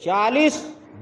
40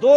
2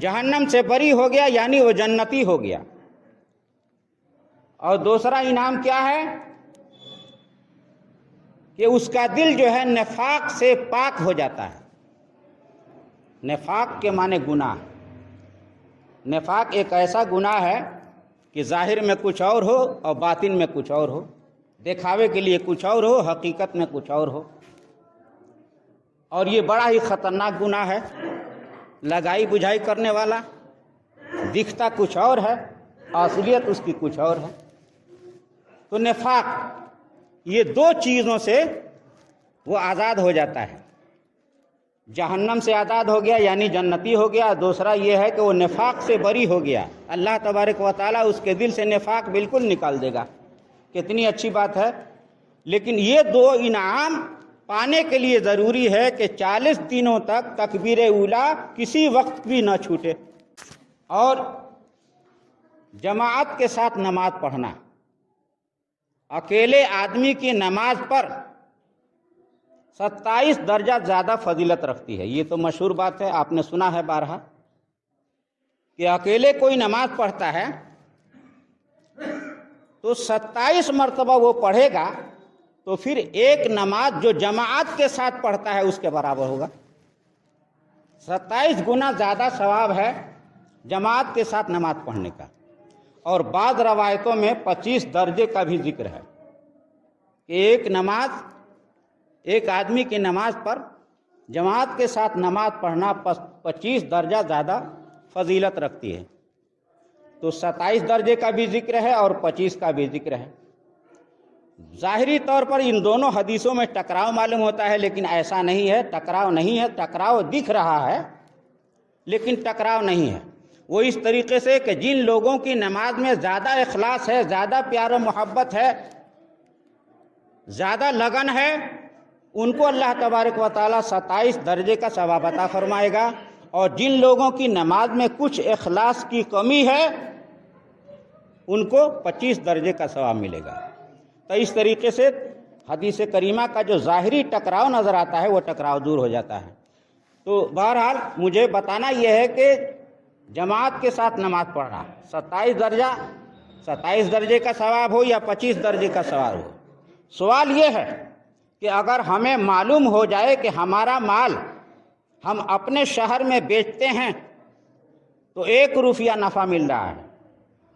جہنم سے بری ہو گیا یعنی وہ جنتی ہو گیا۔ اور دوسرا انعام کیا ہے کہ اس کا دل جو ہے نفاق سے پاک ہو جاتا ہے۔ نفاق کے معنی گناہ۔ نفاق ایک ایسا گناہ ہے کہ ظاہر میں کچھ اور ہو اور باطن میں کچھ اور ہو، دکھاوے کے لیے کچھ اور ہو، حقیقت میں کچھ اور ہو، اور یہ بڑا ہی خطرناک گناہ ہے، لگائی بجھائی کرنے والا، دکھتا کچھ اور ہے، اصلیت اس کی کچھ اور ہے۔ تو نفاق، یہ دو چیزوں سے وہ آزاد ہو جاتا ہے، جہنم سے آزاد ہو گیا یعنی جنتی ہو گیا، دوسرا یہ ہے کہ وہ نفاق سے بری ہو گیا، اللہ تبارک و تعالیٰ اس کے دل سے نفاق بالکل نکال دے گا۔ کتنی اچھی بات ہے۔ لیکن یہ دو انعام پانے کے لیے ضروری ہے کہ 40 دنوں تک تکبیر اولیٰ کسی وقت بھی نہ چھوٹے، اور جماعت کے ساتھ نماز پڑھنا۔ اکیلے آدمی کی نماز پر 27 درجہ زیادہ فضیلت رکھتی ہے۔ یہ تو مشہور بات ہے، آپ نے سنا ہے بارہا، کہ اکیلے کوئی نماز پڑھتا ہے تو 27 مرتبہ وہ پڑھے گا تو پھر ایک نماز جو جماعت کے ساتھ پڑھتا ہے اس کے برابر ہوگا۔ 27 گنا زیادہ ثواب ہے جماعت کے ساتھ نماز پڑھنے کا۔ اور بعض روایتوں میں 25 درجے کا بھی ذکر ہے کہ ایک آدمی کی نماز پر جماعت کے ساتھ نماز پڑھنا 25 درجہ زیادہ فضیلت رکھتی ہے۔ تو 27 درجے کا بھی ذکر ہے اور 25 کا بھی ذکر ہے۔ ظاہری طور پر ان دونوں حدیثوں میں ٹکراؤ معلوم ہوتا ہے، لیکن ایسا نہیں ہے، ٹکراؤ نہیں ہے۔ ٹکراؤ دکھ رہا ہے لیکن ٹکراؤ نہیں ہے۔ وہ اس طریقے سے کہ جن لوگوں کی نماز میں زیادہ اخلاص ہے، زیادہ پیار و محبت ہے، زیادہ لگن ہے، ان کو اللہ تبارک و تعالیٰ 27 درجے کا ثواب عطا فرمائے گا، اور جن لوگوں کی نماز میں کچھ اخلاص کی کمی ہے ان کو 25 درجے کا ثواب ملے گا۔ تو اس طریقے سے حدیث کریمہ کا جو ظاہری ٹکراؤ نظر آتا ہے وہ ٹکراؤ دور ہو جاتا ہے۔ تو بہرحال مجھے بتانا یہ ہے کہ جماعت کے ساتھ نماز پڑھنا 27 درجے کا ثواب ہو یا 25 درجے کا ثواب ہو۔ سوال یہ ہے کہ اگر ہمیں معلوم ہو جائے کہ ہمارا مال ہم اپنے شہر میں بیچتے ہیں تو 1 روپیہ نفع مل رہا ہے،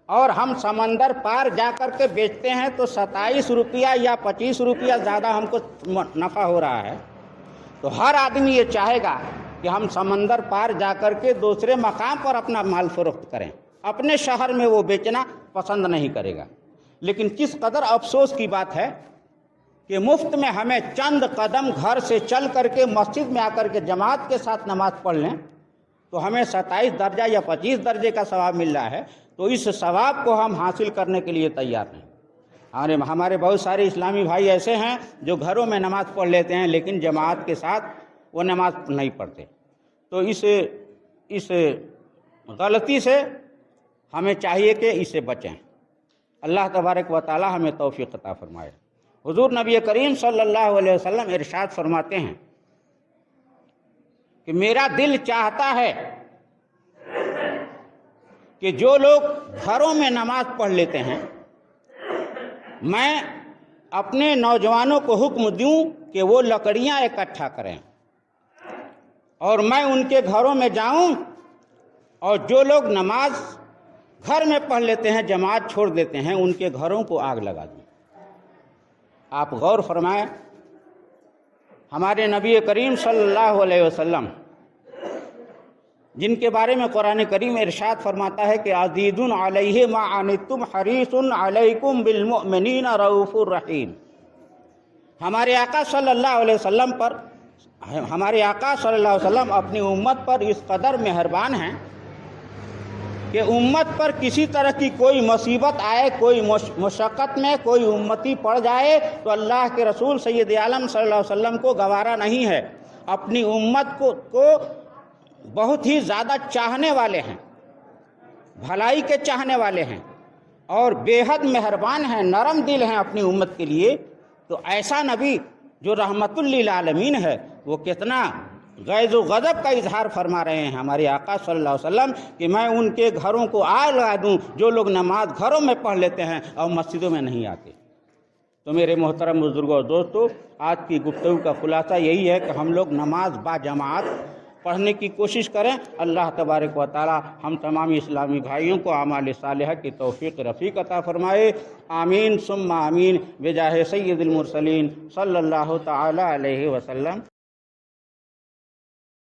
اور ہم سمندر پار جا کر کے بیچتے ہیں تو 27 روپیہ یا 25 روپیہ زیادہ ہم کو نفع ہو رہا ہے، تو ہر آدمی یہ چاہے گا کہ ہم سمندر پار جا کر کے دوسرے مقام پر اپنا مال فروخت کریں، اپنے شہر میں وہ بیچنا پسند نہیں کرے گا۔ لیکن کس قدر افسوس کی بات ہے کہ مفت میں ہمیں چند قدم گھر سے چل کر کے مسجد میں آ کر کے جماعت کے ساتھ نماز پڑھ لیں تو ہمیں 27 درجہ یا 25 درجے کا ثواب مل رہا ہے، تو اس ثواب کو ہم حاصل کرنے کے لیے تیار ہیں۔ ہمارے بہت سارے اسلامی بھائی ایسے ہیں جو گھروں میں نماز پڑھ لیتے ہیں لیکن جماعت کے ساتھ وہ نماز نہیں پڑھتے۔ تو اس غلطی سے ہمیں چاہیے کہ اسے بچیں۔ اللہ تبارک و تعالی ہمیں توفیق عطا فرمائے۔ حضور نبی کریم صلی اللہ علیہ وسلم ارشاد فرماتے ہیں کہ میرا دل چاہتا ہے کہ جو لوگ گھروں میں نماز پڑھ لیتے ہیں میں اپنے نوجوانوں کو حکم دوں کہ وہ لکڑیاں اکٹھا کریں اور میں ان کے گھروں میں جاؤں، اور جو لوگ نماز گھر میں پڑھ لیتے ہیں جماعت چھوڑ دیتے ہیں ان کے گھروں کو آگ لگا دوں۔ آپ غور فرمائیں، ہمارے نبی کریم صلی اللہ علیہ وسلم جن کے بارے میں قرآن کریم ارشاد فرماتا ہے کہ عزیز علیہ ما عنتم حریص علیکم بالمؤمنین رؤوف الرحیم، ہمارے آقا صلی اللہ علیہ وسلم اپنی امت پر اس قدر مہربان ہیں کہ امت پر کسی طرح کی کوئی مصیبت آئے، کوئی مشقت میں کوئی امتی پڑ جائے تو اللہ کے رسول سید عالم صلی اللہ علیہ وسلم کو گوارا نہیں ہے، اپنی امت کو بہت ہی زیادہ چاہنے والے ہیں، بھلائی کے چاہنے والے ہیں، اور بے حد مہربان ہیں، نرم دل ہیں اپنی امت کے لیے۔ تو ایسا نبی جو رحمت للعالمین ہے وہ کتنا غیظ و غضب کا اظہار فرما رہے ہیں ہمارے آقا صلی اللہ علیہ وسلم کہ میں ان کے گھروں کو آگ لگا دوں جو لوگ نماز گھروں میں پڑھ لیتے ہیں اور مسجدوں میں نہیں آتے۔ تو میرے محترم بزرگوں اور دوستو، آج کی گفتگو کا خلاصہ یہی ہے کہ ہم لوگ نماز با جماعت پڑھنے کی کوشش کریں۔ اللہ تبارک و تعالی ہم تمام اسلامی بھائیوں کو اعمال صالحہ کی توفیق رفیق عطا فرمائے۔ آمین ثم آمین بجاہ سید المرسلین صلی اللہ تعالی علیہ وسلم۔